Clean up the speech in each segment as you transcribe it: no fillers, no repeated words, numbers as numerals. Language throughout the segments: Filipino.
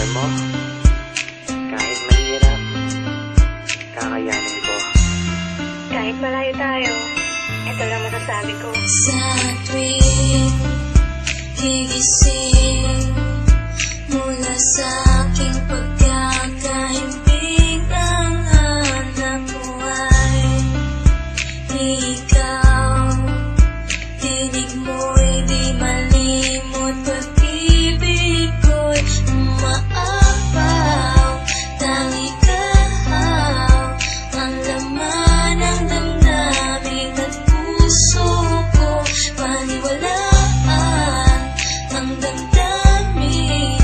Alam mo, kahit mahirap, kakayanin ko. Kahit malayo tayo, ito lang masasabi ko. Sa tuwing gigising mula sa aking pagkakaimbing, ang hanap ko ay ikaw. Tinig mo'y di malimot, pag-ibig ko'y umaapaw. Tangi kahaw ang laman ng damdamin at puso ko, paniwalaan ang damdamin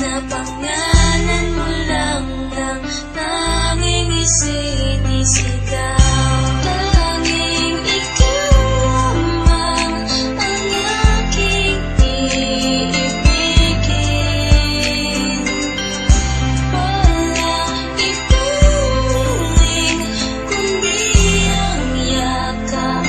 na pangalan mo lang ng tanging isinisigaw. Tanging ikaw lamang ang aking iibigin. Walang ibang muling kundi ang yakap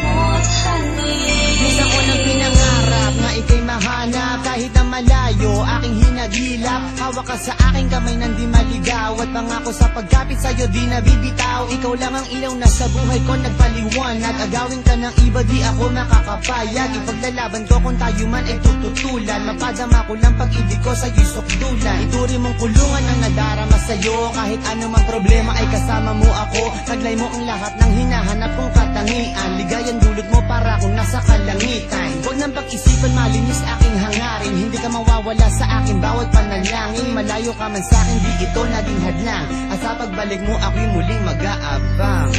mo't halik. Minsan ko nang pinangarap na ika'y mahanap, kahit na malayo aking hinagilap. Hawak ka sa aking kamay nang di maligaw, at pangako sa pagkapit sa'yo di nabibitaw. Ikaw lang ang ilaw na sa buhay ko nagpaliwanag. Agawin ka ng iba di ako makakapayag. Ipaglalaban ko kung tayo man ay tututulan. Mapadama ko lang pag-ibig ko sa'yo'y sukdulan. Ituri mong kulungan ang nadarama sa'yo. Kahit anumang problema ay kasama mo ako. Taglay mo ang lahat ng hinahanap kong katangian. Ligayang dulot mo para akong nasa kalangitan. Huwag nang pag-isipan, malinis aking hangarin. Hindi ka mawawala sa akin bawat panalangin. Malayo ka man sa akin, di ito naging hadlang. At sa pagbalik mo ako'y muling mag-aabang.